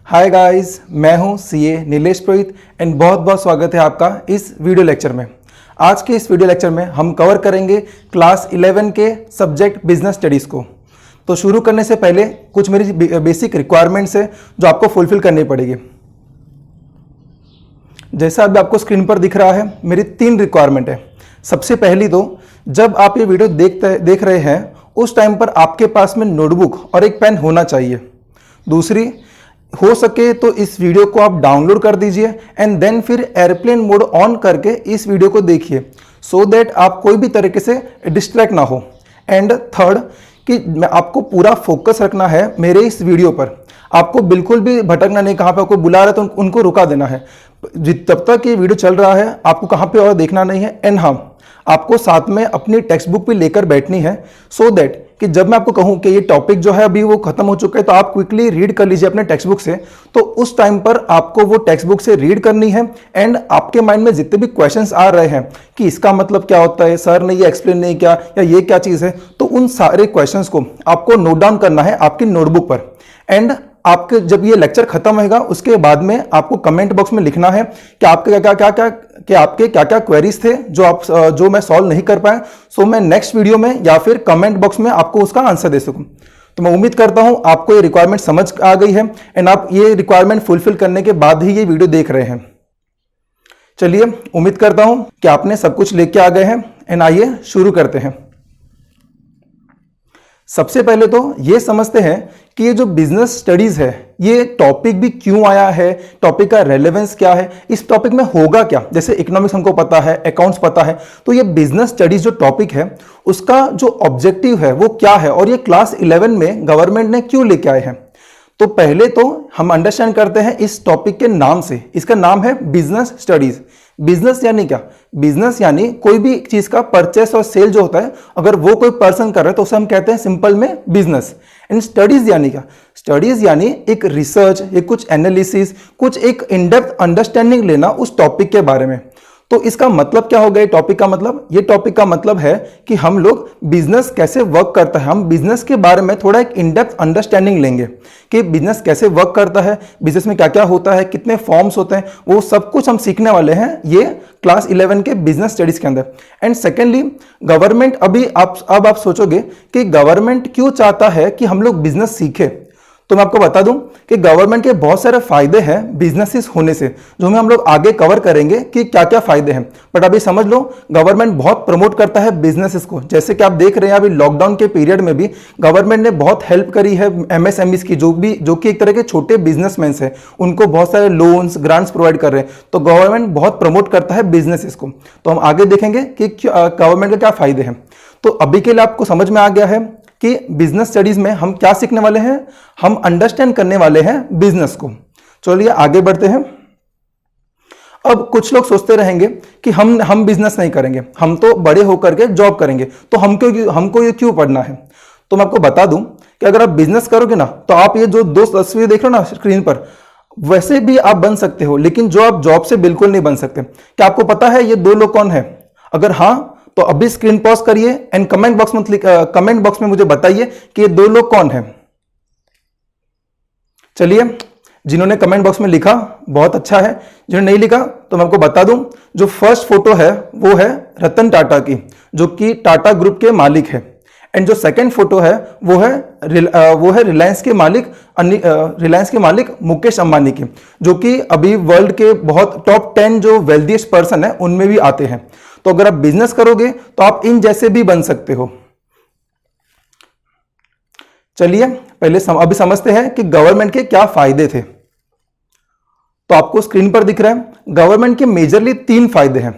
Hi guys, मैं हूं CA Nilesh Purohit and बहुत बहुत स्वागत है आपका इस वीडियो लेक्चर में। आज के इस वीडियो लेक्चर में हम कवर करेंगे क्लास 11 के सब्जेक्ट बिजनेस स्टडीज़ को। तो शुरू करने से पहले कुछ मेरी बेसिक रिक्वायरमेंट्स है जो आपको फुलफिल करनी पड़ेगी। जैसा अभी आपको स्क्रीन पर दिख रहा है, मेरी 3 रिक्वायरमेंट है। सबसे पहली तो जब आप ये वीडियो देख रहे हैं उस टाइम पर आपके पास में नोटबुक और एक पेन होना चाहिए। दूसरी, हो सके तो इस वीडियो को आप डाउनलोड कर दीजिए एंड देन फिर एयरप्लेन मोड ऑन करके इस वीडियो को देखिए सो दैट आप कोई भी तरीके से डिस्ट्रैक्ट ना हो। एंड थर्ड, कि आपको पूरा फोकस रखना है मेरे इस वीडियो पर। आपको बिल्कुल भी भटकना नहीं, कहाँ पे आपको बुला रहा है तो उनको रुका देना है। तब तक ये वीडियो चल रहा है आपको कहाँ पे और देखना नहीं है। एंड हाँ, आपको साथ में अपनी टेक्स्ट बुक भी लेकर बैठनी है सो दैट कि जब मैं आपको कहूं कि ये टॉपिक जो है अभी वो खत्म हो चुका है तो आप क्विकली रीड कर लीजिए अपने टेक्स्ट बुक से, तो उस टाइम पर आपको वो टेक्स्ट बुक से रीड करनी है। एंड आपके माइंड में जितने भी क्वेश्चंस आ रहे हैं कि इसका मतलब क्या होता है, सर ने ये एक्सप्लेन नहीं किया या ये क्या चीज़ है, तो उन सारे क्वेश्चंस को आपको नोट डाउन करना है आपकी नोटबुक पर। एंड आपके जब ये लेक्चर खत्म होगा उसके बाद में आपको कमेंट बॉक्स में लिखना है कि आपके क्या क्या क्वेरीज थे जो मैं सॉल्व नहीं कर पाया, सो मैं नेक्स्ट वीडियो में या फिर कमेंट बॉक्स में आपको उसका आंसर दे सकूं। तो मैं उम्मीद करता हूं आपको ये रिक्वायरमेंट समझ आ गई है एंड आप ये रिक्वायरमेंट फुलफिल करने के बाद ही ये वीडियो देख रहे हैं। चलिए, उम्मीद करता हूं कि आपने सब कुछ लेके आ गए हैं एंड आइए शुरू करते हैं। सबसे पहले तो ये समझते हैं कि ये जो बिजनेस स्टडीज है ये टॉपिक भी क्यों आया है, टॉपिक का रेलेवेंस क्या है, इस टॉपिक में होगा क्या। जैसे इकोनॉमिक्स हमको पता है, अकाउंट्स पता है, तो ये बिजनेस स्टडीज जो टॉपिक है उसका जो ऑब्जेक्टिव है वो क्या है और ये क्लास 11 में गवर्नमेंट ने क्यों लेके आए हैं। तो पहले तो हम अंडरस्टैंड करते हैं इस टॉपिक के नाम से। इसका नाम है बिजनेस स्टडीज। बिजनेस यानी क्या? बिजनेस यानी कोई भी चीज का परचेस और सेल जो होता है, अगर वो कोई पर्सन कर रहा है तो उसे हम कहते हैं सिंपल में बिजनेस। एंड स्टडीज यानी क्या? स्टडीज यानी एक रिसर्च, एक कुछ एनालिसिस, कुछ एक इन डेप्थ अंडरस्टैंडिंग लेना उस टॉपिक के बारे में। तो इसका मतलब क्या हो गया टॉपिक का मतलब? ये टॉपिक का मतलब है कि हम लोग बिजनेस कैसे वर्क करता है, हम बिजनेस के बारे में थोड़ा एक इन डेप्थ अंडरस्टैंडिंग लेंगे कि बिजनेस कैसे वर्क करता है, बिजनेस में क्या क्या होता है, कितने फॉर्म्स होते हैं, वो सब कुछ हम सीखने वाले हैं ये क्लास 11 के बिजनेस स्टडीज के अंदर। एंड सेकेंडली, गवर्नमेंट अब आप सोचोगे कि गवर्नमेंट क्यों चाहता है कि हम लोग बिजनेस सीखें। तो मैं आपको बता दूं कि गवर्नमेंट के बहुत सारे फायदे हैं बिजनेसेस होने से, जो हम लोग आगे कवर करेंगे कि क्या क्या फायदे हैं। बट अभी समझ लो, गवर्नमेंट बहुत प्रमोट करता है बिजनेसेस को। जैसे कि आप देख रहे हैं अभी लॉकडाउन के पीरियड में भी गवर्नमेंट ने बहुत हेल्प करी है एमएसएमईज की, जो कि एक तरह के छोटे बिजनेसमैन हैं, उनको बहुत सारे लोन्स ग्रांट्स प्रोवाइड कर रहे हैं। तो गवर्नमेंट बहुत प्रमोट करता है बिजनेसेस को। तो हम आगे देखेंगे कि गवर्नमेंट के क्या फायदे हैं। तो अभी के लिए आपको समझ में आ गया है कि बिजनेस स्टडीज में हम क्या सीखने वाले हैं, हम अंडरस्टैंड करने वाले हैं बिजनेस को। चलिए आगे बढ़ते हैं। अब कुछ लोग सोचते रहेंगे कि हम बिजनेस नहीं करेंगे, हम तो बड़े होकर के जॉब करेंगे, तो हमको ये क्यों पढ़ना है। तो मैं आपको बता दूं कि अगर आप बिजनेस करोगे ना तो आप ये जो 2 तस्वीर देख रहे हो ना स्क्रीन पर, वैसे भी आप बन सकते हो, लेकिन जो आप जॉब से बिल्कुल नहीं बन सकते। क्या आपको पता है ये 2 लोग कौन है? अगर हाँ तो अभी स्क्रीन पॉज करिए एंड कमेंट बॉक्स में मुझे बताइए कि ये 2 लोग कौन हैं। चलिए, जिन्होंने कमेंट बॉक्स में लिखा बहुत अच्छा है, जिन्होंने नहीं लिखा तो मैं आपको बता दूं, जो फर्स्ट फोटो है वो है रतन टाटा की, जो कि टाटा ग्रुप के मालिक है। एंड जो सेकंड फोटो है वो है रिलायंस के मालिक मुकेश अंबानी की, जो कि अभी वर्ल्ड के बहुत टॉप 10 जो वेल्दीएस्ट पर्सन है उनमें भी आते हैं। तो अगर आप बिजनेस करोगे तो आप इन जैसे भी बन सकते हो। चलिए पहले अभी समझते हैं कि गवर्नमेंट के क्या फायदे थे। तो आपको स्क्रीन पर दिख रहा है गवर्नमेंट के मेजरली 3 फायदे हैं।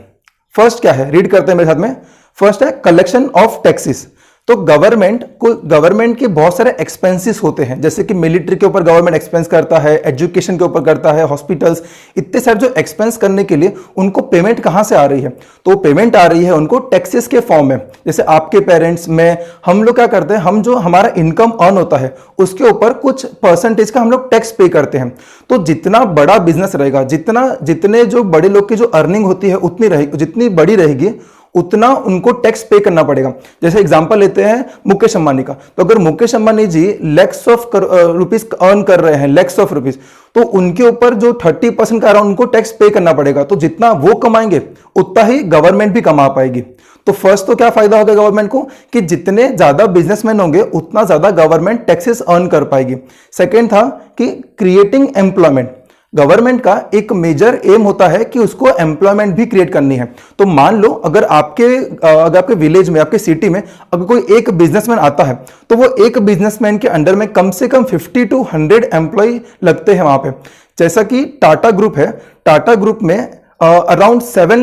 फर्स्ट क्या है, रीड करते हैं मेरे साथ में। फर्स्ट है कलेक्शन ऑफ टैक्सेस। तो गवर्नमेंट के बहुत सारे एक्सपेंसेस होते हैं, जैसे कि मिलिट्री के ऊपर गवर्नमेंट एक्सपेंस करता है, एजुकेशन के ऊपर करता है, हॉस्पिटल्स, इतने सारे जो एक्सपेंस करने के लिए उनको पेमेंट कहां से आ रही है? तो पेमेंट आ रही है उनको टैक्सेस के फॉर्म में। जैसे आपके पेरेंट्स में हम लोग क्या करते हैं, हम जो हमारा इनकम अर्न होता है उसके ऊपर कुछ परसेंटेज का हम लोग टैक्स पे करते हैं। तो जितना बड़ा बिजनेस रहेगा, जितने जो बड़े लोग की जो अर्निंग होती है उतनी रहेगी, जितनी बड़ी रहेगी उतना उनको टैक्स पे करना पड़ेगा। जैसे एग्जांपल लेते हैं मुकेश अंबानी का, तो अगर मुकेश अंबानी जी लैक्स ऑफ रुपीस अर्न कर रहे हैं, लैक्स ऑफ रुपीस, तो उनके ऊपर जो 30% का अराउंड उनको टैक्स पे करना पड़ेगा। तो जितना वो कमाएंगे उतना ही गवर्नमेंट भी कमा पाएगी। तो फर्स्ट तो क्या फायदा होगा गवर्नमेंट को कि जितने ज्यादा बिजनेसमैन होंगे उतना ज्यादा गवर्नमेंट टैक्सेस अर्न कर पाएगी। सेकेंड था कि क्रिएटिंग एम्प्लॉयमेंट। गवर्नमेंट का एक मेजर एम होता है कि उसको एम्प्लॉयमेंट भी क्रिएट करनी है। तो मान लो अगर आपके विलेज में, आपके सिटी में अगर कोई एक बिजनेसमैन आता है, तो वो एक बिजनेसमैन के अंडर में कम से कम 50 to 100 एम्प्लॉय लगते हैं वहां पे। जैसा कि टाटा ग्रुप है, टाटा ग्रुप में अराउंड 7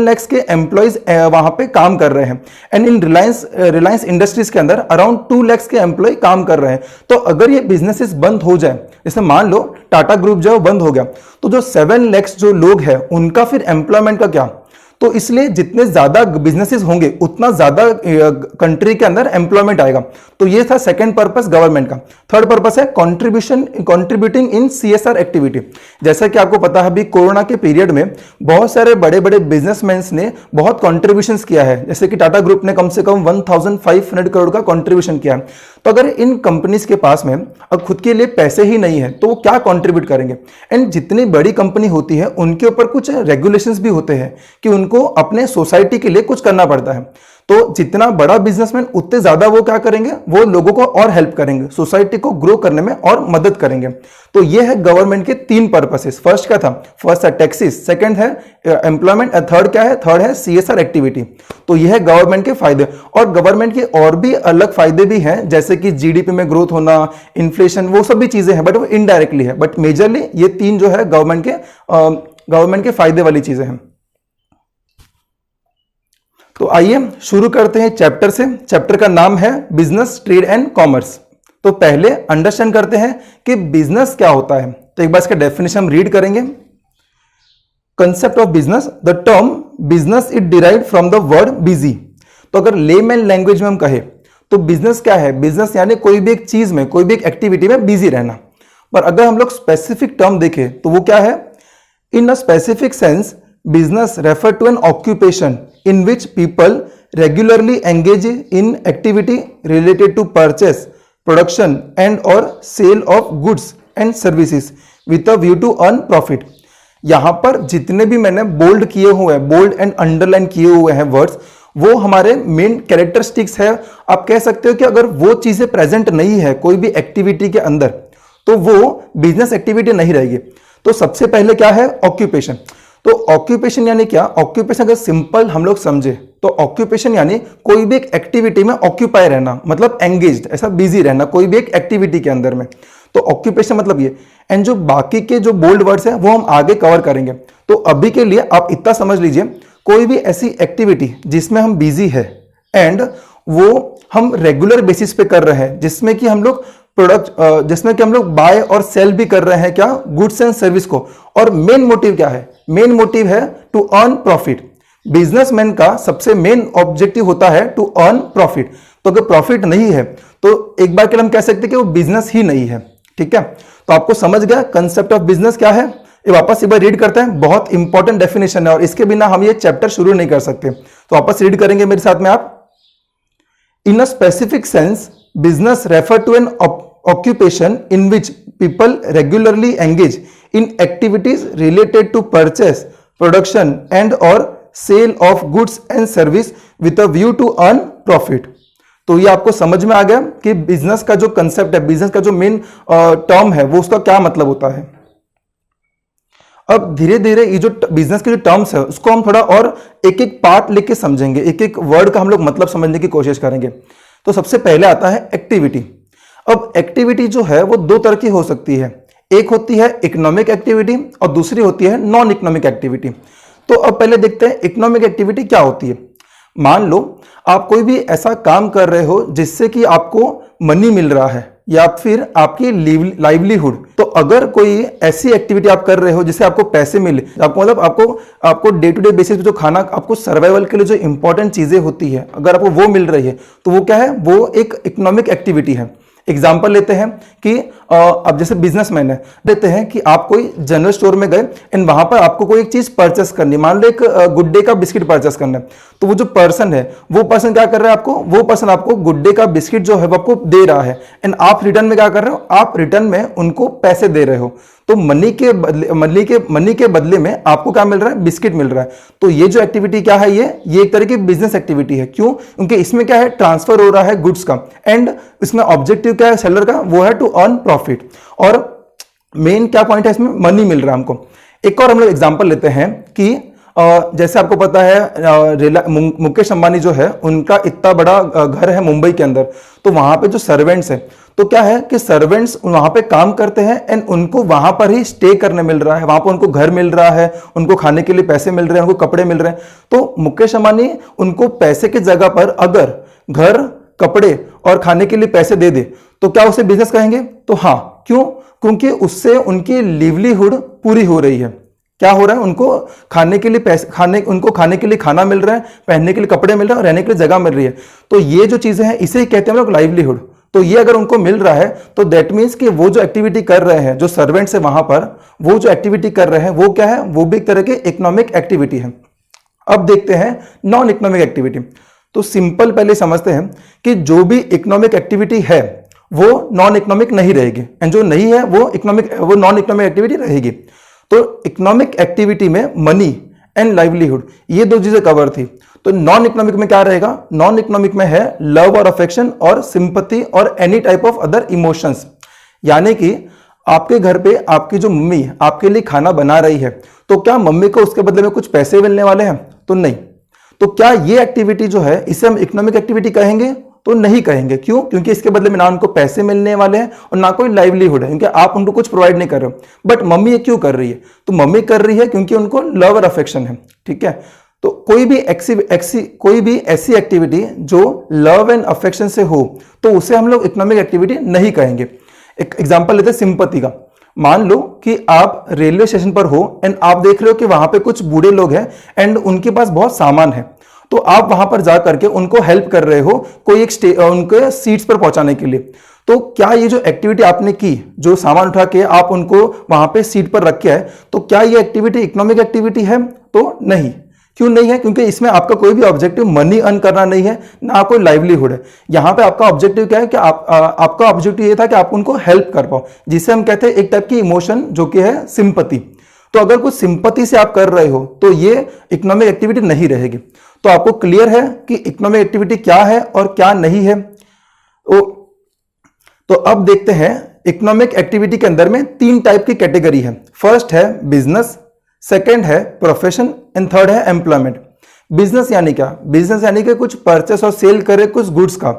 lakhs के एम्प्लॉयज वहां पे काम कर रहे हैं। एंड इन रिलायंस इंडस्ट्रीज के अंदर अराउंड 2 lakhs के एम्प्लॉय काम कर रहे हैं। तो अगर ये बिजनेसेस बंद हो जाए, जैसे मान लो टाटा ग्रुप जो बंद हो गया, तो जो 7 lakhs जो लोग हैं उनका फिर एम्प्लॉयमेंट का क्या? तो इसलिए जितने ज्यादा बिजनेसेस होंगे उतना ज्यादा कंट्री के अंदर एम्प्लॉयमेंट आएगा। तो ये था सेकंड पर्पस गवर्नमेंट का। थर्ड पर्पस है कंट्रीब्यूटिंग इन सीएसआर एक्टिविटी। जैसा कि आपको पता है अभी कोरोना के पीरियड में बहुत सारे बड़े बड़े बिजनेसमैन ने बहुत कॉन्ट्रीब्यूशंस किया है। जैसे कि टाटा ग्रुप ने कम से कम 1500 करोड़ का कॉन्ट्रीब्यूशन किया है। तो अगर इन कंपनीज के पास में अब खुद के लिए पैसे ही नहीं है तो वो क्या कंट्रीब्यूट करेंगे? एंड जितनी बड़ी कंपनी होती है उनके ऊपर कुछ रेगुलेशंस भी होते हैं कि उनको अपने सोसाइटी के लिए कुछ करना पड़ता है। तो जितना बड़ा बिजनेसमैन उतने ज्यादा वो क्या करेंगे, वो लोगों को और हेल्प करेंगे, सोसाइटी को ग्रो करने में और मदद करेंगे। तो ये है गवर्नमेंट के 3 पर्पसेस। फर्स्ट क्या था? फर्स्ट है टैक्सेस, सेकंड है एम्प्लॉयमेंट, थर्ड क्या है? थर्ड है सीएसआर एक्टिविटी। तो ये है गवर्नमेंट के फायदे। और गवर्नमेंट के और भी अलग फायदे भी हैं, जैसे कि जीडीपी में ग्रोथ होना, इन्फ्लेशन, वो सब भी चीजें हैं, बट वो इनडायरेक्टली है। बट मेजरली ये 3 जो है गवर्नमेंट के फायदे वाली चीजें हैं। तो आइए शुरू करते हैं चैप्टर से। चैप्टर का नाम है बिजनेस, ट्रेड एंड कॉमर्स। तो पहले अंडरस्टैंड करते हैं कि बिजनेस क्या होता है। तो एक बार इसका डेफिनेशन हम रीड करेंगे। Concept of business, the term business it derived from the word busy. तो अगर लेमैन लैंग्वेज में हम कहें तो बिजनेस क्या है? बिजनेस यानी कोई भी एक चीज में, कोई भी एक एक्टिविटी में बिजी रहना। पर अगर हम लोग स्पेसिफिक टर्म देखें तो वो क्या है? In a specific sense business refer to an occupation in which people regularly engage in activity related to purchase, production and or sale of goods and services with a view to earn profit। यहां पर जितने भी मैंने bold किए हुए हैं, bold and underline किए हुए हैं वर्ड्स, वो हमारे मेन कैरेक्टरिस्टिक्स है। आप कह सकते हो कि अगर वो चीजें प्रेजेंट नहीं है कोई भी एक्टिविटी के अंदर तो वो बिजनेस एक्टिविटी नहीं रहेगी। तो सबसे पहले क्या है? ऑक्यूपेशन। तो ऑक्यूपेशन यानी क्या? ऑक्यूपेशन अगर सिंपल हम लोग समझे तो ऑक्यूपेशन यानी कोई भी एक एक्टिविटी में ऑक्यूपाई रहना, मतलब एंगेज्ड, ऐसा बिजी रहना कोई भी एक एक्टिविटी के अंदर में। तो ऑक्यूपेशन मतलब ये। एंड जो बाकी के जो बोल्ड वर्ड्स हैं वो हम आगे कवर करेंगे। तो अभी के लिए आप इतना समझ लीजिए, कोई भी ऐसी एक्टिविटी जिसमें हम बिजी है एंड वो हम रेगुलर बेसिस पे कर रहे हैं, जिसमें कि हम लोग जिसमें कि हम लोग बाय और सेल भी कर रहे हैं क्या? गुड्स एंड सर्विस को। और मेन मोटिव क्या है? मेन मोटिव है टू अर्न प्रॉफिट। बिजनेसमैन का सबसे मेन ऑब्जेक्टिव होता है टू अर्न प्रॉफिट। तो अगर प्रॉफिट नहीं है तो एक बार के लिए हम कह सकते हैं कि वो बिजनेस ही नहीं है। ठीक है, तो आपको समझ गया कंसेप्ट ऑफ बिजनेस क्या है। ये वापस एक बार रीड करते हैं, बहुत इंपॉर्टेंट डेफिनेशन है और इसके बिना हम ये चैप्टर शुरू नहीं कर सकते। तो वापस रीड करेंगे मेरे साथ में आप। In a specific sense business refer to an occupation in which people regularly engage in activities related to purchase, production and or sale of goods and service with a view to earn profit। तो ये आपको समझ में आ गया कि business का जो concept है, बिजनेस का जो मेन टर्म है वो उसका क्या मतलब होता है। अब धीरे धीरे ये जो बिजनेस के जो टर्म्स है उसको हम थोड़ा और एक एक पार्ट लेके समझेंगे, एक एक वर्ड का हम लोग मतलब समझने की कोशिश करेंगे। तो सबसे पहले आता है एक्टिविटी। अब एक्टिविटी जो है वो 2 तरह की हो सकती है। एक होती है इकोनॉमिक एक्टिविटी और दूसरी होती है नॉन इकोनॉमिक एक्टिविटी। तो अब पहले देखते हैं इकोनॉमिक एक्टिविटी क्या होती है। मान लो आप कोई भी ऐसा काम कर रहे हो जिससे कि आपको मनी मिल रहा है या फिर आपकी लाइवलीहुड। तो अगर कोई ऐसी एक्टिविटी आप कर रहे हो जिससे आपको पैसे मिले, आपको मतलब आपको डे टू डे बेसिस पे जो खाना, आपको सर्वाइवल के लिए जो इंपॉर्टेंट चीजें होती है, अगर आपको वो मिल रही है तो वो क्या है? वो एक इकोनॉमिक एक्टिविटी है। एग्जाम्पल लेते हैं कि अब जैसे बिजनेसमैन है, देते हैं कि आप कोई जनरल स्टोर में गए एंड वहां पर आपको कोई एक चीज परचेस करनी, मान लो एक गुड डे का बिस्किट परचेस करना है, तो वो जो पर्सन है वो पर्सन क्या कर रहा है, आपको वो पर्सन आपको गुड डे का बिस्किट जो है वो आपको दे रहा है एंड आप रिटर्न में क्या कर रहे हो, आप रिटर्न में उनको पैसे दे रहे हो। तो मनी के बदले में आपको क्या मिल रहा है, बिस्किट मिल रहा है। तो ये जो एक्टिविटी क्या है, ये एक तरह की बिजनेस एक्टिविटी है। क्यों? क्योंकि इसमें क्या है, ट्रांसफर हो रहा है गुड्स का एंड इसमें ऑब्जेक्टिव क्या है सेलर का, वो है टू अर्न प्रॉफिट, और मेन क्या पॉइंट है, इसमें मनी मिल रहा है हमको। एक और हम लोग एग्जांपल लेते हैं कि जैसे आपको पता है मुकेश अंबानी जो है उनका इतना बड़ा घर है मुंबई के अंदर, तो वहां पे जो सर्वेंट्स है, तो क्या है कि सर्वेंट्स वहां पे काम करते हैं एंड उनको वहां पर ही स्टे करने मिल रहा है, वहां पर उनको घर मिल रहा है, उनको खाने के लिए पैसे मिल रहे हैं, उनको कपड़े मिल रहे हैं। तो मुकेश अंबानी उनको पैसे की जगह पर अगर घर, कपड़े और खाने के लिए पैसे दे दे तो क्या उसे बिजनेस कहेंगे? तो हाँ। क्यों? क्योंकि उससे उनकी लिवलीहुड पूरी हो रही है। क्या हो रहा है, उनको खाने के लिए पैसे, उनको खाने के लिए खाना मिल रहा है, पहनने के लिए कपड़े मिल रहे हैं और रहने के लिए जगह मिल रही है। तो ये जो चीजें हैं इसे ही कहते हैं हम लोग लाइवलीहुड। तो ये अगर उनको मिल रहा है तो दैट मीन्स कि वो जो एक्टिविटी कर रहे हैं, जो सर्वेंट्स है वहां पर, वो जो एक्टिविटी कर रहे हैं वो क्या है, वो भी एक तरह की इकोनॉमिक एक्टिविटी है। अब देखते हैं नॉन इकोनॉमिक एक्टिविटी। तो सिंपल पहले समझते हैं कि जो भी इकोनॉमिक एक्टिविटी है वो नॉन इकोनॉमिक नहीं रहेगी एंड जो नहीं है वो नॉन इकोनॉमिक एक्टिविटी रहेगी। तो इकोनॉमिक एक्टिविटी में मनी एंड लाइवलीहुड ये दो चीजें कवर थी। तो नॉन इकोनॉमिक में क्या रहेगा, नॉन इकोनॉमिक में है लव और अफेक्शन और सिंपैथी और any type of other emotions. यानी कि आपके घर पे आपकी जो मम्मी आपके लिए खाना बना रही है, तो क्या मम्मी को उसके बदले में कुछ पैसे मिलने वाले हैं? तो नहीं। तो क्या ये एक्टिविटी जो है इसे हम इकोनॉमिक एक्टिविटी कहेंगे? तो नहीं कहेंगे। क्यों? क्योंकि इसके बदले में ना उनको पैसे मिलने वाले हैं और ना कोई लाइवलीहुड है, क्योंकि आप उनको कुछ प्रोवाइड नहीं कर रहे हो। बट मम्मी ये क्यों कर रही है? तो मम्मी कर रही है क्योंकि उनको लव और अफेक्शन है। ठीक है, तो कोई भी ऐसी एक्टिविटी जो लव एंड अफेक्शन से हो तो उसे हम लोग इकोनॉमिक एक्टिविटी नहीं कहेंगे। एक एग्जांपल लेते हैं सिंपैथी का। मान लो कि आप रेलवे स्टेशन पर हो एंड आप देख रहे हो कि वहां पे कुछ बूढ़े लोग हैं एंड उनके पास बहुत सामान है, तो आप वहां पर जा करके उनको हेल्प कर रहे हो कोई एक उनके सीट्स पर पहुंचाने के लिए। तो क्या ये जो एक्टिविटी आपने की, जो सामान उठा के आप उनको वहां पे सीट पर रखे है, तो क्या ये एक्टिविटी इकोनॉमिक एक्टिविटी है? तो नहीं। क्यों नहीं है? क्योंकि इसमें आपका कोई भी ऑब्जेक्टिव मनी अर्न करना नहीं है, ना कोई लाइवलीहुड है। यहां पे आपका ऑब्जेक्टिव क्या है कि आपका ऑब्जेक्टिव ये था कि आप उनको हेल्प कर पाओ, जिसे हम कहते हैं एक टाइप की इमोशन जो कि है सिंपैथी। तो अगर कुछ सिंपैथी से आप कर रहे हो तो ये इकोनॉमिक एक्टिविटी नहीं रहेगी। तो आपको क्लियर है कि इकोनॉमिक एक्टिविटी क्या है और क्या नहीं है। तो अब देखते हैं इकोनॉमिक एक्टिविटी के अंदर में 3 टाइप की कैटेगरी है। फर्स्ट है बिजनेस, सेकंड है प्रोफेशन एंड थर्ड है एम्प्लॉयमेंट। बिजनेस यानी क्या? बिजनेस यानी कि कुछ परचेस और सेल करे कुछ गुड्स का।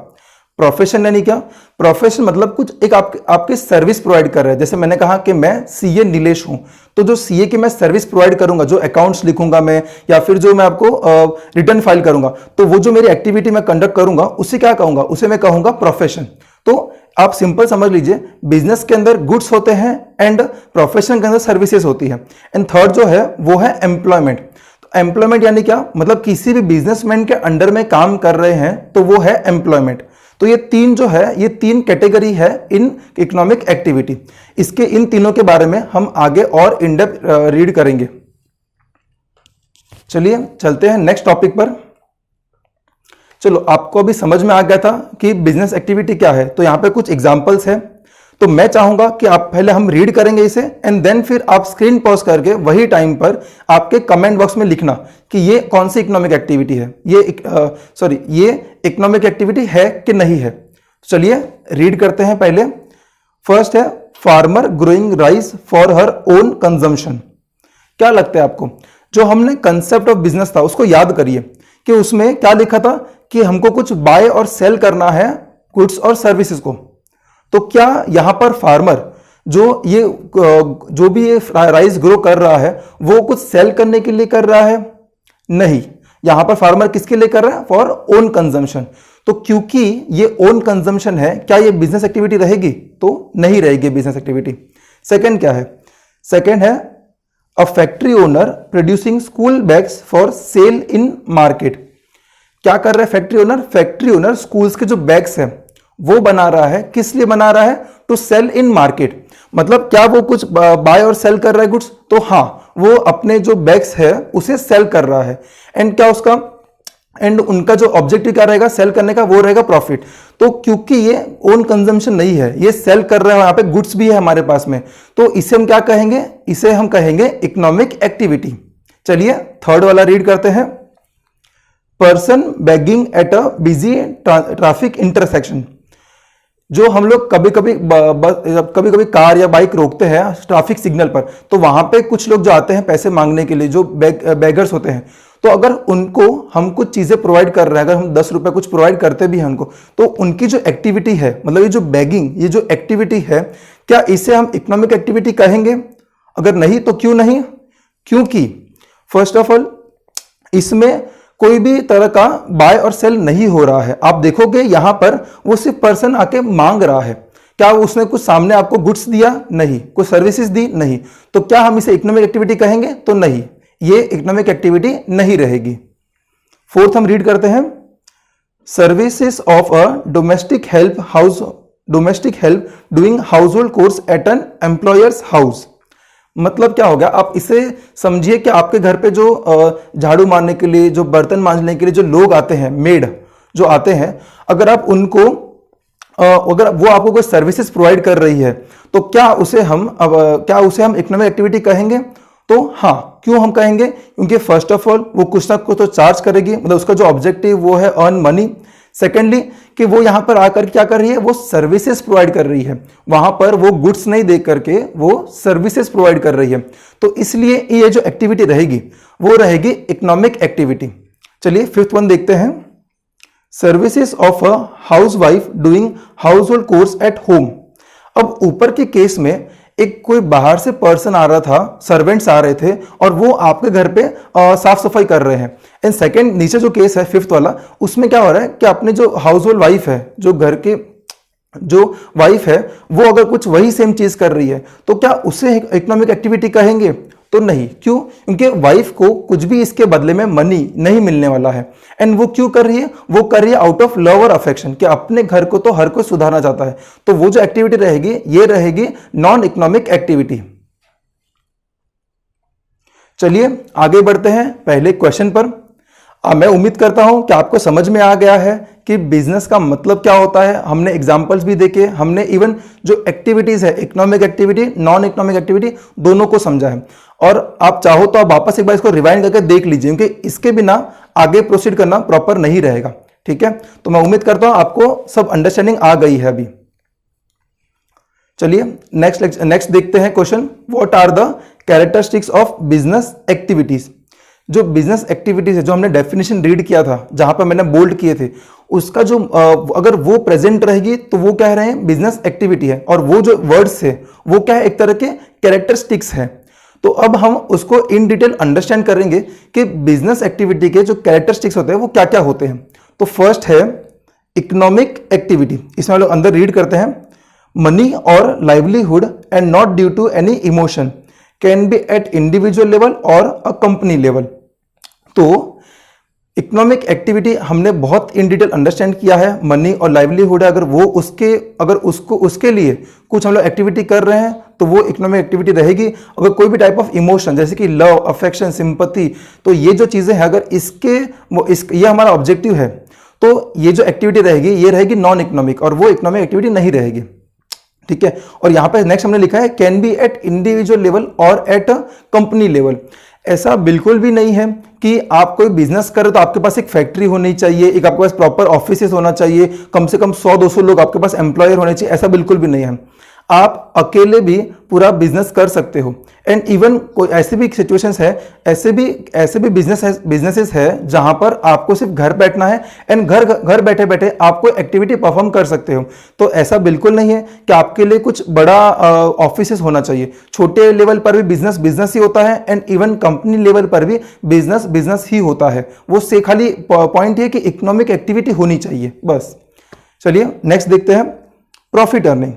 प्रोफेशन यानी क्या? प्रोफेशन मतलब कुछ एक आपकी सर्विस प्रोवाइड कर रहा है। जैसे मैंने कहा कि मैं सीए नीलेश हूं, तो जो सीए की मैं सर्विस प्रोवाइड करूंगा, जो अकाउंट्स लिखूंगा मैं, या फिर जो मैं आपको रिटर्न फाइल करूंगा, तो वो जो मेरी एक्टिविटी मैं कंडक्ट करूंगा उसे क्या कहूंगा? उसे मैं कहूंगा प्रोफेशन। तो आप सिंपल समझ लीजिए, बिजनेस के अंदर गुड्स होते हैं एंड प्रोफेशन के अंदर सर्विसेज होती है। एंड थर्ड जो है वो है एम्प्लॉयमेंट। तो एम्प्लॉयमेंट यानी क्या? मतलब किसी भी बिजनेसमैन के अंडर में काम कर रहे हैं तो वो है एम्प्लॉयमेंट। तो ये 3 जो है, ये 3 कैटेगरी है इन इकोनॉमिक एक्टिविटी। इसके इन तीनों के बारे में हम आगे और इन डेप्थ रीड करेंगे। चलिए चलते हैं नेक्स्ट टॉपिक पर। चलो, आपको अभी समझ में आ गया था कि बिजनेस एक्टिविटी क्या है। तो यहां पे कुछ एग्जांपल्स है, तो मैं चाहूंगा कि आप पहले हम रीड करेंगे इसे एंड देन फिर आप स्क्रीन पॉज करके वही टाइम पर आपके कमेंट बॉक्स में लिखना कि ये कौन सी इकोनॉमिक एक्टिविटी है, ये इकोनॉमिक एक्टिविटी है कि नहीं है। चलिए रीड करते हैं पहले। फर्स्ट है farmer growing rice for her own consumption. क्या लगता है आपको? जो हमने कंसेप्ट ऑफ बिजनेस था उसको याद करिए कि उसमें क्या लिखा था कि हमको कुछ बाय और सेल करना है गुड्स और सर्विसेज को। तो क्या यहां पर फार्मर जो भी ये राइस ग्रो कर रहा है वो कुछ सेल करने के लिए कर रहा है? नहीं। यहां पर फार्मर किसके लिए कर रहा है? For own consumption. तो क्योंकि ये ओन कंजम्पशन है, क्या ये बिजनेस एक्टिविटी रहेगी? तो नहीं रहेगी बिजनेस एक्टिविटी। सेकंड क्या है? सेकंड है a factory owner producing school bags for sale in market. क्या कर रहा है factory owner? Factory owner schools के जो बैग्स हैं वो बना रहा है। किस लिए बना रहा है? To sell in market. मतलब क्या वो कुछ बाय और सेल कर रहा है गुड्स? तो हाँ, वो अपने जो बैग्स है उसे सेल कर रहा है। एंड क्या उसका उनका जो ऑब्जेक्टिव क्या रहेगा सेल करने का, वो रहेगा प्रॉफिट। तो क्योंकि ये ओन कंजम्पशन नहीं है, ये सेल कर रहे हैं, यहाँ पे गुड्स भी है हमारे पास में, तो इसे हम क्या कहेंगे? इसे हम कहेंगे इकोनॉमिक एक्टिविटी। चलिए थर्ड वाला रीड करते हैं। Person begging at a busy traffic intersection. जो हम लोग कभी कभी कार या बाइक रोकते हैं ट्रैफिक सिग्नल पर, तो वहां पे कुछ लोग जो आते हैं पैसे मांगने के लिए, जो बेगर्स होते हैं, तो अगर उनको हम कुछ चीजें प्रोवाइड कर रहे हैं, अगर हम 10 रुपए कुछ प्रोवाइड करते भी हैं उनको, तो उनकी जो एक्टिविटी है, मतलब ये जो बेगिंग, ये जो एक्टिविटी है, क्या इसे हम इकोनॉमिक एक्टिविटी कहेंगे? अगर नहीं तो क्यों नहीं? क्योंकि फर्स्ट ऑफ ऑल इसमें कोई भी तरह का बाय और सेल नहीं हो रहा है। आप देखोगे यहां पर वो सिर्फ पर्सन आके मांग रहा है। क्या उसने कुछ सामने आपको गुड्स दिया? नहीं। कुछ सर्विसेज दी? नहीं। तो क्या हम इसे इकोनॉमिक एक्टिविटी कहेंगे? तो नहीं, ये इकोनॉमिक एक्टिविटी नहीं रहेगी। फोर्थ हम रीड करते हैं। Services of a domestic help doing household chores at an employer's house. मतलब क्या हो गया? आप इसे समझिए कि आपके घर पे जो झाड़ू मारने के लिए, जो बर्तन मांजने के लिए जो लोग आते हैं, मेड जो आते हैं, अगर आप उनको अगर वो आपको कोई सर्विसेज प्रोवाइड कर रही है, तो क्या उसे हम इकोनॉमिक एक्टिविटी कहेंगे? तो हाँ, क्यों हम कहेंगे? क्योंकि फर्स्ट ऑफ ऑल वो कुछ ना कुछ तो चार्ज करेगी, मतलब उसका जो ऑब्जेक्टिव वो है अर्न मनी। सेकेंडली कि वो यहां पर आकर क्या कर रही है? वो सर्विसेज प्रोवाइड कर रही है। वहां पर वो गुड्स नहीं दे करके वो सर्विसेज प्रोवाइड कर रही है। तो इसलिए ये जो एक्टिविटी रहेगी वो रहेगी इकोनॉमिक एक्टिविटी। चलिए फिफ्थ वन देखते हैं। Services of a housewife doing household chores at home. अब ऊपर के केस में एक कोई बाहर से पर्सन आ रहा था, सर्वेंट्स आ रहे थे और वो आपके घर पे साफ सफाई कर रहे हैं। एंड सेकंड, नीचे जो केस है फिफ्थ वाला, उसमें क्या हो रहा है कि अपने जो हाउस होल्ड वाइफ है, जो घर के जो वाइफ है, वो अगर कुछ वही सेम चीज कर रही है, तो क्या उसे इकोनॉमिक एक्टिविटी कहेंगे? तो नहीं। क्यों? क्योंकि वाइफ को कुछ भी इसके बदले में मनी नहीं मिलने वाला है। एंड वो क्यों कर रही है? वो कर रही है आउट ऑफ लव और अफेक्शन, कि अपने घर को तो हर कोई सुधारना चाहता है। तो वो जो एक्टिविटी रहेगी ये रहेगी नॉन इकोनॉमिक एक्टिविटी। चलिए आगे बढ़ते हैं पहले क्वेश्चन पर। मैं उम्मीद करता हूं कि आपको समझ में आ गया है कि बिजनेस का मतलब क्या होता है। हमने एग्जांपल्स भी देखे, हमने इवन जो एक्टिविटीज है, economic activity, non economic activity, दोनों को समझा है। और आप चाहो तो आप वापस एक बार इसको रिवाइंड करके देख लीजिए, क्योंकि इसके बिना आगे प्रोसीड करना प्रॉपर नहीं रहेगा। ठीक है, तो मैं उम्मीद करता हूं आपको सब अंडरस्टैंडिंग आ गई है अभी। चलिए नेक्स्ट देखते हैं question. What are the characteristics of business activities. जो बिजनेस एक्टिविटीज है, जो हमने डेफिनेशन रीड किया था, जहां पर मैंने बोल्ड किए थे, उसका जो अगर वो प्रेजेंट रहेगी तो वो कह रहे हैं बिजनेस एक्टिविटी है, और वो जो वर्ड्स है वो क्या है? एक तरह के कैरेक्टरिस्टिक्स है। तो अब हम उसको इन डिटेल अंडरस्टैंड करेंगे कि बिजनेस एक्टिविटी के जो कैरेक्टरिस्टिक्स होते हैं वो क्या क्या होते हैं। तो फर्स्ट है इकोनॉमिक एक्टिविटी। इसमें हम लोग अंदर रीड करते हैं। मनी और livelihood and not due to any emotion can be at individual level और अ कंपनी लेवल। तो इकोनॉमिक एक्टिविटी हमने बहुत इन डिटेल अंडरस्टैंड किया है। मनी और लाइवलीहुड है, अगर उसके लिए कुछ हम लोग एक्टिविटी कर रहे हैं तो वो इकोनॉमिक एक्टिविटी रहेगी। अगर कोई भी टाइप ऑफ इमोशन जैसे कि लव, अफेक्शन, सिंपैथी, तो ये जो चीजें हैं, अगर ये हमारा ऑब्जेक्टिव है, तो ये जो एक्टिविटी रहेगी ये रहेगी नॉन इकोनॉमिक, और वो इकोनॉमिक एक्टिविटी नहीं रहेगी। ठीक है, और यहां पे नेक्स्ट हमने लिखा है can be at individual level और एट कंपनी लेवल। ऐसा बिल्कुल भी नहीं है कि आप कोई बिजनेस करें तो आपके पास एक फैक्ट्री होनी चाहिए, एक आपके पास प्रॉपर ऑफिसेस होना चाहिए, कम से कम 100-200 लोग आपके पास एम्प्लॉयर होने चाहिए। ऐसा बिल्कुल भी नहीं है। आप अकेले भी पूरा बिजनेस कर सकते हो। एंड इवन कोई ऐसी भी सिचुएशंस है, ऐसे भी बिजनेसेस है जहां पर आपको सिर्फ घर बैठना है एंड घर बैठे बैठे आपको एक्टिविटी परफॉर्म कर सकते हो। तो ऐसा बिल्कुल नहीं है कि आपके लिए कुछ बड़ा ऑफिसेस होना चाहिए। छोटे लेवल पर भी बिजनेस ही होता है, एंड इवन कंपनी लेवल पर भी बिजनेस ही होता है। वो से खाली पॉइंट है कि इकोनॉमिक एक्टिविटी होनी चाहिए, बस। चलिए नेक्स्ट देखते हैं। Profit earning,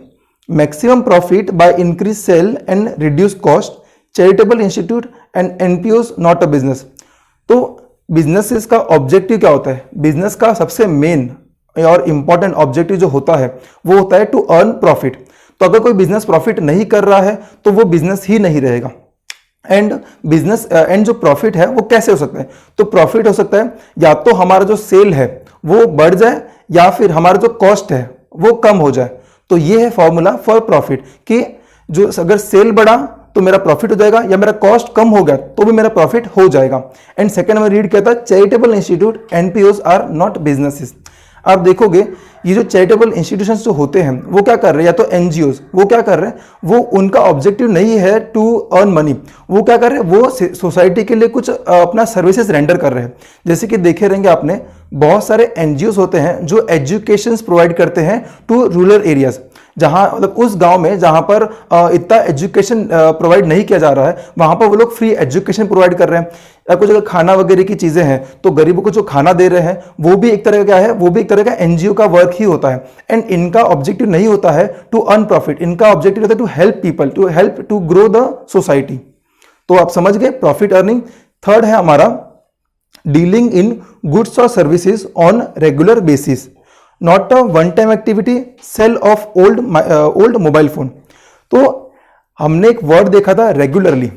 maximum profit by increase sale and reduce cost, charitable institute and NPOs not a business. तो बिजनेसेस का ऑब्जेक्टिव क्या होता है? बिजनेस का सबसे मेन और इंपॉर्टेंट ऑब्जेक्टिव जो होता है वो होता है टू अर्न प्रॉफिट। तो अगर कोई बिजनेस प्रॉफिट नहीं कर रहा है तो वो बिजनेस ही नहीं रहेगा। एंड बिजनेस एंड जो प्रॉफिट है वो कैसे हो सकता है? तो प्रॉफिट हो सकता है या तो हमारा जो सेल है वो बढ़ जाए या फिर हमारा जो कॉस्ट है वो कम हो जाए। तो ये है फॉर्मूला फॉर प्रॉफिट कि जो अगर सेल बढ़ा तो मेरा प्रॉफिट हो जाएगा या मेरा कॉस्ट कम हो गया तो भी मेरा प्रॉफिट हो जाएगा। एंड सेकंड में रीड किया था charitable institute NPOs are not businesses. आप देखोगे ये जो चैरिटेबल इंस्टीट्यूशंस जो होते हैं वो क्या कर रहे हैं, या तो एनजीओज, वो क्या कर रहे हैं, वो उनका ऑब्जेक्टिव नहीं है टू अर्न मनी, वो क्या कर रहे हैं, वो सोसाइटी के लिए कुछ अपना सर्विसेज रेंडर कर रहे हैं। जैसे कि देखे रहेंगे आपने बहुत सारे एनजीओज होते हैं जो एजुकेशन प्रोवाइड करते हैं टू रूरल एरियाज, जहां मतलब उस गांव में जहां पर इतना एजुकेशन प्रोवाइड नहीं किया जा रहा है वहां पर वो लोग फ्री एजुकेशन प्रोवाइड कर रहे हैं। या कुछ अगर खाना वगैरह की चीजें हैं तो गरीबों को जो खाना दे रहे हैं वो भी एक तरह का क्या है, वो भी एक तरह का एनजीओ का वर्क ही होता है। एंड इनका ऑब्जेक्टिव नहीं होता है टू अर्न प्रॉफिट, इनका ऑब्जेक्टिव होता है to help people, to help to grow the society. तो आप समझ गए प्रॉफिट अर्निंग। थर्ड है हमारा डीलिंग इन गुड्स और services on regular basis, not a one time activity, sale of old mobile phone. तो हमने एक वर्ड देखा था रेगुलरली।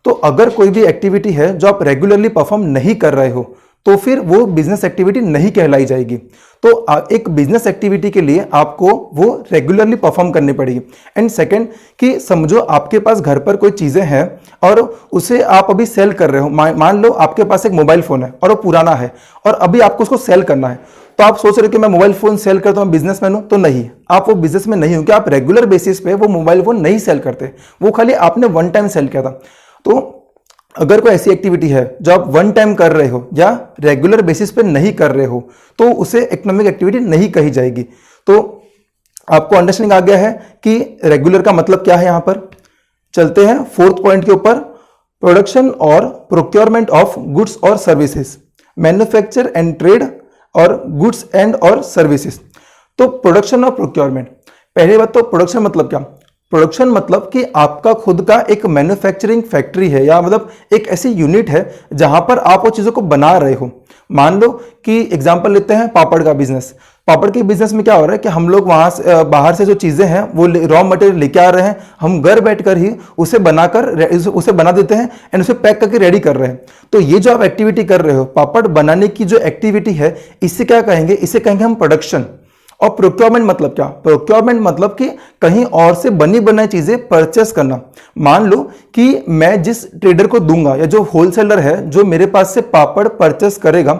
तो अगर कोई भी एक्टिविटी है जो आप रेगुलरली परफॉर्म नहीं कर रहे हो तो फिर वो बिजनेस एक्टिविटी नहीं कहलाई जाएगी। तो एक बिजनेस एक्टिविटी के लिए आपको वो रेगुलरली परफॉर्म करनी पड़ेगी। एंड सेकंड कि समझो आपके पास घर पर कोई चीजें हैं और उसे आप अभी सेल कर रहे हो। मान लो आपके पास एक मोबाइल फोन है और वो पुराना है और अभी आपको उसको सेल करना है। तो आप सोच रहे हो कि मैं मोबाइल फोन सेल करता हूं, बिजनेसमैन हूं, तो नहीं, आप वो बिजनेस में नहीं हो कि आप रेगुलर बेसिस पे वो मोबाइल फोन नहीं सेल करते, वो खाली आपने वन टाइम सेल किया था। तो अगर कोई ऐसी एक्टिविटी है जो आप वन टाइम कर रहे हो या रेगुलर बेसिस पे नहीं कर रहे हो तो उसे इकोनॉमिक एक्टिविटी नहीं कही जाएगी। तो आपको अंडरस्टैंडिंग आ गया है कि रेगुलर का मतलब क्या है। यहां पर चलते हैं फोर्थ पॉइंट के ऊपर, प्रोडक्शन और प्रोक्योरमेंट ऑफ गुड्स और सर्विसेज, मैन्युफैक्चर एंड ट्रेड और गुड्स एंड और सर्विसेज। तो प्रोडक्शन और प्रोक्योरमेंट, पहली बात तो प्रोडक्शन मतलब क्या? प्रोडक्शन मतलब कि आपका खुद का एक मैन्युफैक्चरिंग फैक्ट्री है या मतलब एक ऐसी यूनिट है जहां पर आप वो चीजों को बना रहे हो। मान लो कि एग्जांपल लेते हैं पापड़ का बिजनेस। पापड़ के बिजनेस में क्या हो रहा है कि हम लोग वहां से बाहर से जो चीजें हैं वो रॉ मटेरियल लेके आ रहे हैं, हम घर बैठकर ही उसे बना देते हैं एंड उसे पैक करके रेडी कर रहे हैं। तो ये जो आप एक्टिविटी कर रहे हो पापड़ बनाने की जो एक्टिविटी है, इसे क्या कहेंगे? इसे कहेंगे हम प्रोडक्शन। और प्रोक्योरमेंट मतलब क्या? प्रोक्योरमेंट मतलब कि कहीं और से बनी बनाई चीजें परचेस करना। मान लो कि मैं जिस ट्रेडर को दूंगा या जो होलसेलर है जो मेरे पास से पापड़ परचेस करेगा,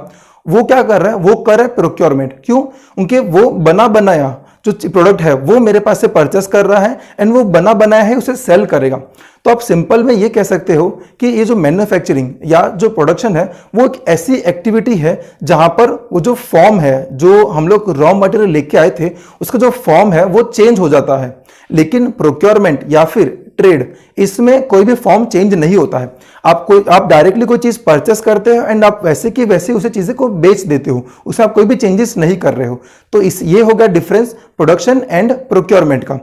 वो क्या कर रहा है? वो कर रहा है प्रोक्योरमेंट। क्यों? क्योंकि वो बना बनाया जो प्रोडक्ट है वो मेरे पास से परचेस कर रहा है एंड वो बना बनाया है उसे सेल करेगा। तो आप सिंपल में ये कह सकते हो कि ये जो मैन्युफैक्चरिंग या जो प्रोडक्शन है वो एक ऐसी एक्टिविटी है जहां पर वो जो फॉर्म है, जो हम लोग रॉ मटेरियल लेके आए थे, उसका जो फॉर्म है वो चेंज हो जाता है। लेकिन प्रोक्योरमेंट या फिर ट्रेड, इसमें कोई भी फॉर्म चेंज नहीं होता है। आप डायरेक्टली कोई चीज परचेस करते हो एंड आप वैसे की वैसे उसे चीजें को बेच देते हो, उसे आप कोई भी चेंजेस नहीं कर रहे हो। तो ये हो गया डिफरेंस प्रोडक्शन एंड प्रोक्योरमेंट का।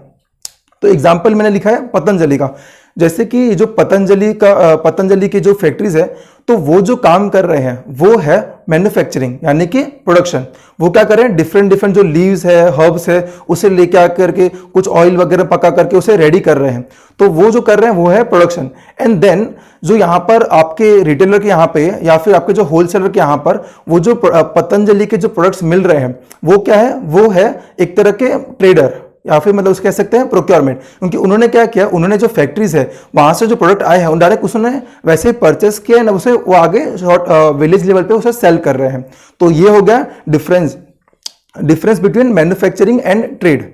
तो एग्जाम्पल मैंने लिखा है पतंजलि का। जैसे कि जो पतंजलि की जो फैक्ट्रीज है तो वो जो काम कर रहे हैं वो है मैन्युफैक्चरिंग यानी कि प्रोडक्शन। वो क्या कर रहे हैं? डिफरेंट जो लीव्स है, हर्ब्स है, उसे लेके आकर के कुछ ऑयल वगैरह पका करके उसे रेडी कर रहे हैं। तो वो जो कर रहे हैं वो है प्रोडक्शन। एंड देन जो यहाँ पर आपके रिटेलर के यहाँ पे या फिर आपके जो होलसेलर के यहाँ पर वो जो पतंजलि के जो प्रोडक्ट्स मिल रहे हैं वो क्या है? वो है एक तरह के ट्रेडर या फिर मतलब कह सकते हैं प्रोक्योरमेंट। क्योंकि उन्होंने क्या किया, उन्होंने जो फैक्ट्रीज है वहां से जो प्रोडक्ट आए हैं डायरेक्ट उसने वैसे ही परचेस किया है, उसे वो आगे विलेज लेवल पे उसे सेल कर रहे हैं। तो ये हो गया difference between manufacturing and trade.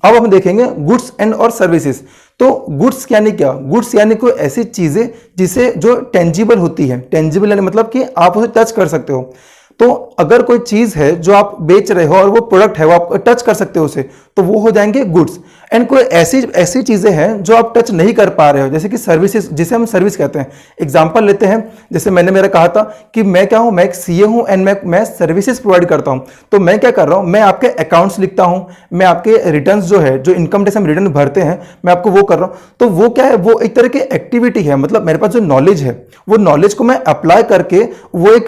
अब हम देखेंगे गुड्स एंड और सर्विसेज। तो गुड्स यानी क्या? गुड्स यानी कोई ऐसी चीजें जिसे जो टेंजिबल होती है। टेंजिबल यानी मतलब कि आप उसे टच कर सकते हो। तो अगर कोई चीज है जो आप बेच रहे हो और वो प्रोडक्ट है वो आप टच कर सकते हो उसे, तो वो हो जाएंगे गुड्स। एंड कोई ऐसी चीजें हैं जो आप टच नहीं कर पा रहे हो, जैसे कि सर्विसेज, जिसे हम सर्विस कहते हैं। एग्जांपल लेते हैं, जैसे मैंने कहा था कि मैं क्या हूं, मैं एक सीए हूं एंड मैं सर्विसेज प्रोवाइड करता हूं। तो मैं क्या कर रहा हूं, मैं आपके अकाउंट्स लिखता हूं, मैं आपके रिटर्न्स जो है, जो इनकम टैक्स हम रिटर्न भरते हैं, मैं आपको वो कर रहा हूं। तो वो क्या है? वो एक तरह की एक्टिविटी है। मतलब मेरे पास जो नॉलेज है वो नॉलेज को मैं अप्लाई करके वो एक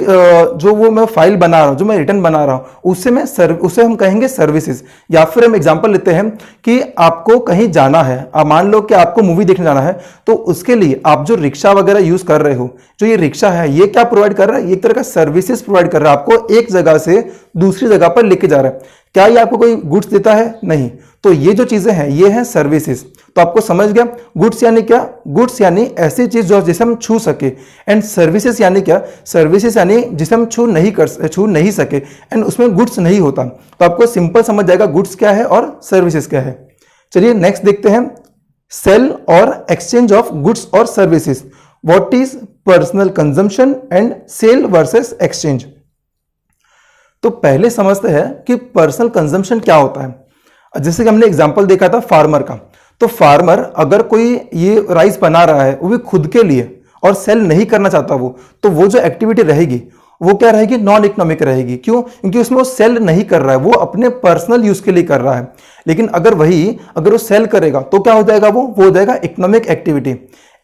जो वो मैं फाइल बना रहा हूं, जो मैं रिटर्न बना रहा हूं, उसे हम कहेंगे सर्विसेज। या फिर हम एग्जांपल लेते हैं कि आपको कहीं जाना है, आप मान लो कि आपको मूवी देखने जाना है, तो उसके लिए आप जो रिक्शा वगैरह यूज कर रहे हो, जो ये रिक्शा है ये क्या प्रोवाइड कर रहा है, ये एक तरह का सर्विसेज प्रोवाइड कर रहा है, आपको एक जगह से दूसरी जगह पर लेके जा रहा है। क्या ये आपको कोई गुड्स देता है? नहीं। तो ये जो चीजें हैं ये हैं सर्विसेज। तो आपको समझ गया गुड्स यानी क्या? गुड्स यानी ऐसी चीज जो जिसे हम छू सके, एंड सर्विसेज यानी क्या? सर्विसेज यानी जिसे हम छू नहीं सके, एंड उसमें गुड्स नहीं होता। तो आपको सिंपल समझ जाएगा गुड्स क्या है और सर्विसेज क्या है। चलिए नेक्स्ट देखते हैं, सेल और एक्सचेंज ऑफ गुड्स और services. What is personal consumption and sale versus exchange. तो पहले समझते हैं कि पर्सनल कंजम्पशन क्या होता है। जैसे कि हमने एग्जांपल देखा था फार्मर का, तो फार्मर अगर कोई ये राइस बना रहा है वो भी खुद के लिए और सेल नहीं करना चाहता वो, तो वो जो एक्टिविटी रहेगी वो क्या रहेगी? नॉन इकोनॉमिक रहेगी। क्यों? क्योंकि उसमें वो सेल नहीं कर रहा है, वो अपने पर्सनल यूज के लिए कर रहा है। लेकिन अगर वो सेल करेगा तो क्या हो जाएगा? वो हो जाएगा इकोनॉमिक एक्टिविटी।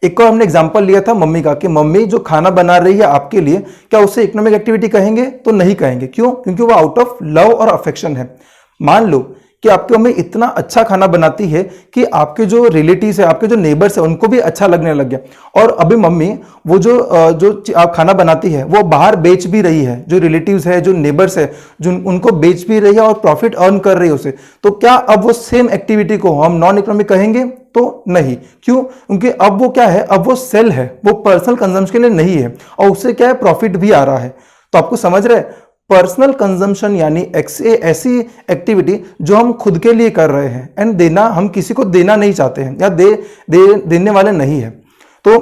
एक और हमने एग्जांपल लिया था मम्मी का, कि मम्मी जो खाना बना रही है आपके लिए, क्या उसे इकोनॉमिक एक्टिविटी कहेंगे? तो नहीं कहेंगे। क्यों? क्योंकि वो आउट ऑफ लव और अफेक्शन है। मान लो कि आपकी मम्मी इतना अच्छा खाना बनाती है कि आपके जो रिलेटिव्स है, आपके जो नेबर्स है, उनको भी अच्छा लगने लग गया। और अभी मम्मी वो जो आप खाना बनाती है वो बाहर बेच भी रही है, जो रिलेटिव्स है, जो नेबर्स है, जो उनको बेच भी रही है और प्रॉफिट अर्न कर रही है उसे। तो क्या अब वो सेम एक्टिविटी को हम नॉन इकोनॉमिक कहेंगे? तो नहीं। क्यों? क्योंकि अब वो क्या है? अब वो सेल है, वो पर्सनल कंजम्पशन के लिए नहीं है, और उससे क्या है? प्रॉफिट भी आ रहा है। तो आपको समझ रहे, पर्सनल कंजम्पशन यानी ऐसी एक्टिविटी जो हम खुद के लिए कर रहे हैं, एंड देना हम किसी को देना नहीं चाहते हैं, या देने वाले नहीं है। तो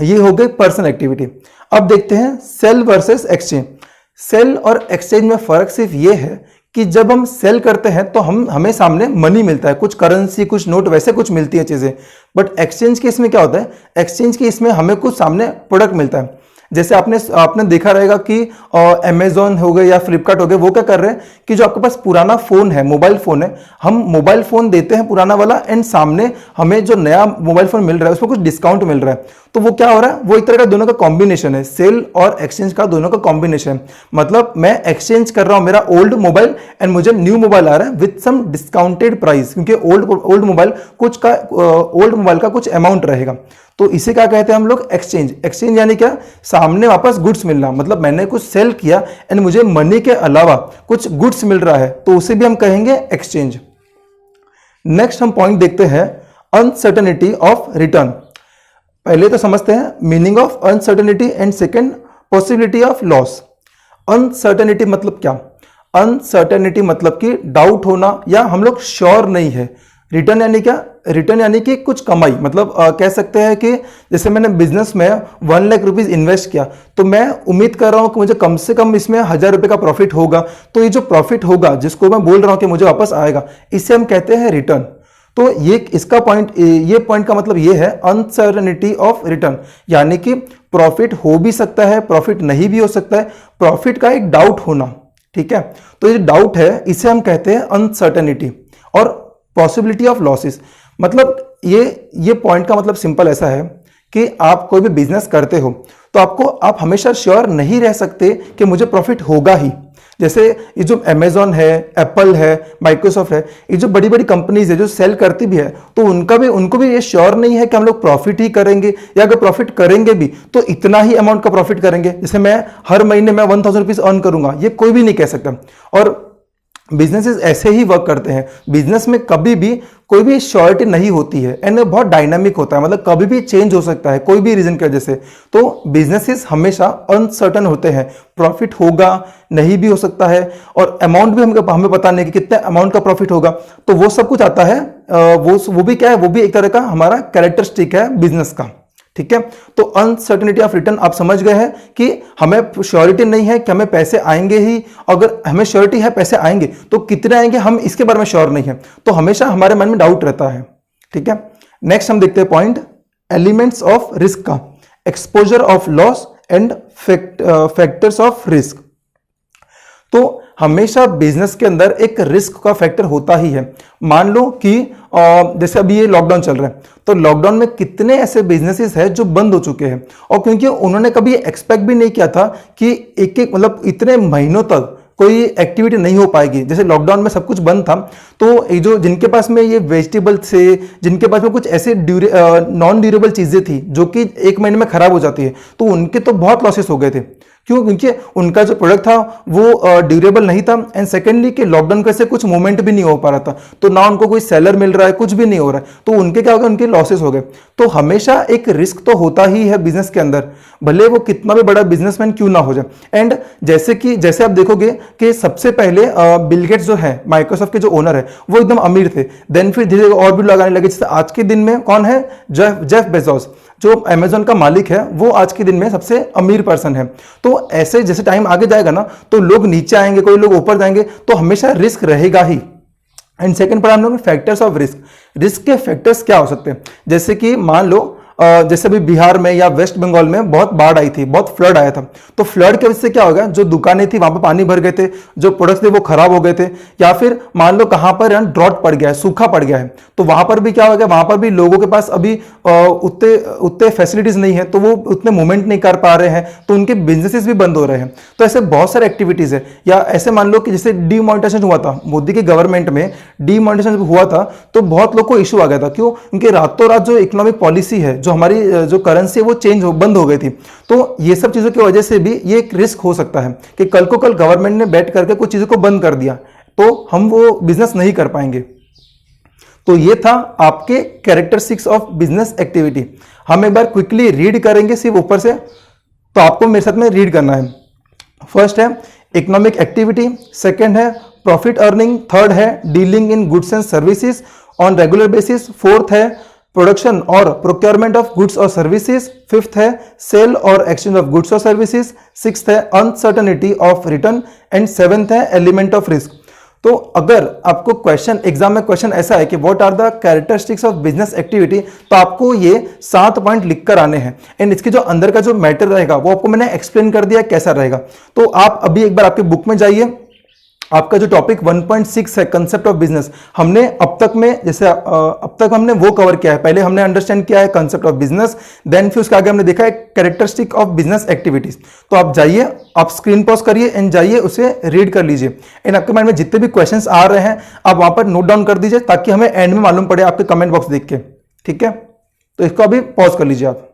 ये हो गई पर्सनल एक्टिविटी। अब देखते हैं सेल वर्सेस एक्सचेंज। सेल और एक्सचेंज में फर्क सिर्फ ये है कि जब हम सेल करते हैं तो हमें सामने मनी मिलता है, कुछ करेंसी, कुछ नोट, वैसे कुछ मिलती है चीजें। बट एक्सचेंज के इसमें क्या होता है? एक्सचेंज के इसमें हमें कुछ सामने प्रोडक्ट मिलता है। जैसे आपने देखा रहेगा कि अमेजोन हो गए या फ्लिपकार्ट हो गए, वो क्या कर रहे हैं कि जो आपके पास पुराना फोन है, मोबाइल फोन है, हम मोबाइल फोन देते हैं पुराना वाला, एंड सामने हमें जो नया मोबाइल फोन मिल रहा है उसमें कुछ डिस्काउंट मिल रहा है। तो वो क्या हो रहा है? वो एक तरह का दोनों का कॉम्बिनेशन है, सेल और एक्सचेंज का दोनों का कॉम्बिनेशन है। मतलब मैं एक्सचेंज कर रहा हूं मेरा ओल्ड मोबाइल, एंड मुझे न्यू मोबाइल आ रहा है विथ सम डिस्काउंटेड प्राइस, क्योंकि ओल्ड मोबाइल का कुछ अमाउंट रहेगा। तो इसे क्या कहते हैं हम लोग? एक्सचेंज। एक्सचेंज यानी क्या? सामने वापस गुड्स मिलना, मतलब मैंने कुछ सेल किया एंड मुझे मनी के अलावा कुछ गुड्स मिल रहा है, तो उसे भी हम कहेंगे एक्सचेंज। नेक्स्ट हम पॉइंट देखते हैं, अनसर्टेनिटी ऑफ रिटर्न। पहले तो समझते हैं meaning of uncertainty, and second possibility of loss. Uncertainty मतलब क्या? अनसर्टेनिटी मतलब कि डाउट होना, या हम लोग श्योर नहीं है। रिटर्न यानी क्या? रिटर्न यानी कि कुछ कमाई, मतलब कह सकते हैं कि जैसे मैंने बिजनेस में 1 लाख रुपीज इन्वेस्ट किया, तो मैं उम्मीद कर रहा हूं कि मुझे कम से कम इसमें 1000 रुपए का प्रॉफिट होगा। तो ये जो प्रॉफिट होगा, जिसको मैं बोल रहा हूं कि मुझे वापस आएगा, इसे हम कहते हैं रिटर्न। तो ये पॉइंट का मतलब ये है अनसर्टेनिटी ऑफ रिटर्न, यानी कि प्रॉफिट हो भी सकता है, प्रॉफिट नहीं भी हो सकता है, प्रॉफिट का एक डाउट होना। ठीक है, तो ये डाउट है, इसे हम कहते हैं अनसर्टेनिटी। और पॉसिबिलिटी ऑफ लॉसेस, मतलब ये पॉइंट का मतलब सिंपल ऐसा है कि आप कोई भी बिजनेस करते हो तो आप हमेशा श्योर नहीं रह सकते कि मुझे प्रॉफिट होगा ही। जैसे ये जो अमेजॉन है, एप्पल है, माइक्रोसॉफ्ट है, ये जो बड़ी बड़ी कंपनीज है जो सेल करती भी है, तो उनको भी ये श्योर नहीं है कि हम लोग प्रॉफिट ही करेंगे, या अगर प्रॉफिट करेंगे भी तो इतना ही अमाउंट का प्रॉफिट करेंगे। जैसे मैं हर महीने मैं 1000 रुपीज अर्न करूंगा, ये कोई भी नहीं कह सकता। और बिजनेसेस ऐसे ही वर्क करते हैं। बिजनेस में कभी भी कोई भी श्योरिटी नहीं होती है, एंड बहुत डायनामिक होता है, मतलब कभी भी चेंज हो सकता है कोई भी रीजन की वजह से। तो बिजनेसेस हमेशा अनसर्टन होते हैं, प्रॉफिट होगा नहीं भी हो सकता है, और अमाउंट भी हमें पता नहीं कि कितने अमाउंट का प्रॉफिट होगा। तो वो सब कुछ आता है, वो भी क्या है, वो भी एक तरह का हमारा कैरेक्टरिस्टिक है बिजनेस का। ठीक है, तो अनसर्टेनिटी ऑफ रिटर्न आप समझ गए हैं कि हमें श्योरिटी नहीं है कि हमें पैसे आएंगे ही। अगर हमें श्योरिटी है पैसे आएंगे, तो कितने आएंगे हम इसके बारे में श्योर नहीं है, तो हमेशा हमारे मन में डाउट रहता है। ठीक है, नेक्स्ट हम देखते हैं पॉइंट एलिमेंट्स ऑफ रिस्क का, exposure of loss and factors of risk. तो हमेशा बिजनेस के अंदर एक रिस्क का फैक्टर होता ही है। मान लो कि जैसे अभी ये लॉकडाउन चल रहा है, तो लॉकडाउन में कितने ऐसे बिजनेसेस हैं जो बंद हो चुके हैं, और क्योंकि उन्होंने कभी एक्सपेक्ट भी नहीं किया था कि एक एक मतलब इतने महीनों तक कोई एक्टिविटी नहीं हो पाएगी। जैसे लॉकडाउन में सब कुछ बंद था, तो ये जो जिनके पास में ये वेजिटेबल थे, जिनके पास में कुछ ऐसे नॉन ड्यूरेबल चीजें थी जो कि एक महीने में खराब हो जाती है, तो उनके तो बहुत लॉसेस हो गए थे। क्यों? क्योंकि उनका जो प्रोडक्ट था वो ड्यूरेबल नहीं था, एंड सेकेंडली कि लॉकडाउन के से कुछ मूवमेंट भी नहीं हो पा रहा था, तो ना उनको कोई सेलर मिल रहा है, कुछ भी नहीं हो रहा है, तो उनके क्या हो गया, उनके लॉसेस हो गए। तो हमेशा एक रिस्क तो होता ही है बिजनेस के अंदर, भले वो कितना भी बड़ा बिजनेसमैन क्यों ना हो जाए। एंड जैसे आप देखोगे कि सबसे पहले बिल गेट्स जो है, माइक्रोसॉफ्ट के जो ओनर है, वो एकदम अमीर थे, देन फिर धीरे और भी लगाने लगे। जैसे आज के दिन में कौन है, जेफ बेजोस, जो अमेजोन का मालिक है, वो आज के दिन में सबसे अमीर पर्सन है। तो ऐसे जैसे टाइम आगे जाएगा ना, तो लोग नीचे आएंगे, कोई लोग ऊपर जाएंगे, तो हमेशा रिस्क रहेगा ही। एंड सेकंड पर हम लोग फैक्टर्स ऑफ रिस्क, रिस्क के फैक्टर्स क्या हो सकते हैं, जैसे कि मान लो जैसे अभी बिहार में या वेस्ट बंगाल में बहुत बाढ़ आई थी, बहुत फ्लड आया था, तो फ्लड की वजह से क्या हो गया, जो दुकानें थी वहां पर पानी भर गए थे, जो प्रोडक्ट्स थे वो खराब हो गए थे, या फिर मान लो कहां पर ड्रॉट पड़ गया है, सूखा पड़ गया है, तो वहां पर भी क्या हो गया, वहां पर भी लोगों के पास अभी उतने फैसिलिटीज नहीं है, तो वो उतने मूवमेंट नहीं कर पा रहे हैं, तो उनके बिजनेसेस भी बंद हो रहे हैं। तो ऐसे बहुत सारे एक्टिविटीज है। या ऐसे मान लो कि जैसे डीमोनेटाइजेशन हुआ था, मोदी की गवर्नमेंट में डीमोनेटाइजेशन हुआ था, तो बहुत लोग को इशू आ गया था। क्यों? क्योंकि रातों रात जो इकोनॉमिक पॉलिसी है, जो हमारी जो करेंसी है, वो बंद हो गई थी। तो ये सब चीजों की वजह से भी ये एक रिस्क हो सकता है कि कल को गवर्नमेंट ने बैठ करके कुछ चीजों को बंद कर दिया, तो हम वो बिजनेस नहीं कर पाएंगे। तो ये था आपके कैरेक्टरिस्टिक्स ऑफ बिजनेस एक्टिविटी। हम एक बार क्विकली रीड करेंगे सिर्फ ऊपर से, तो आपको मेरे साथ में रीड करना है। फर्स्ट है इकोनॉमिक एक्टिविटी, सेकंड है प्रॉफिट अर्निंग, थर्ड है dealing in goods and services on regular basis, fourth है प्रोडक्शन और प्रोक्योरमेंट ऑफ गुड्स और सर्विसेज, फिफ्थ है सेल और एक्सचेंज ऑफ गुड्स और सर्विसेज, सिक्स्थ है uncertainty of return, and seventh है एलिमेंट ऑफ रिस्क। तो अगर आपको क्वेश्चन एग्जाम में क्वेश्चन ऐसा है कि what are the characteristics of business activity, तो आपको ये 7 पॉइंट लिख कर आने हैं, एंड इसके जो अंदर का जो मैटर रहेगा वो आपको मैंने एक्सप्लेन कर दिया कैसा रहेगा। तो आप अभी एक बार आपके बुक में जाइए, आपका जो टॉपिक 1.6 है कंसेप्ट ऑफ बिजनेस, हमने अब तक में जैसे अब तक हमने वो कवर किया है। पहले हमने अंडरस्टैंड किया है कंसेप्ट ऑफ बिजनेस, देन फिर उसके आगे हमने देखा है कैरेक्टरिस्टिक ऑफ बिजनेस एक्टिविटीज। तो आप जाइए, आप स्क्रीन पॉज करिए एंड जाइए उसे रीड कर लीजिए, एंड आपके माइंड में जितने भी क्वेश्चंस आ रहे हैं आप वहां पर नोट डाउन कर दीजिए, ताकि हमें एंड में मालूम पड़े आपके कमेंट बॉक्स देख के। ठीक है, तो इसको अभी पॉज कर लीजिए आप।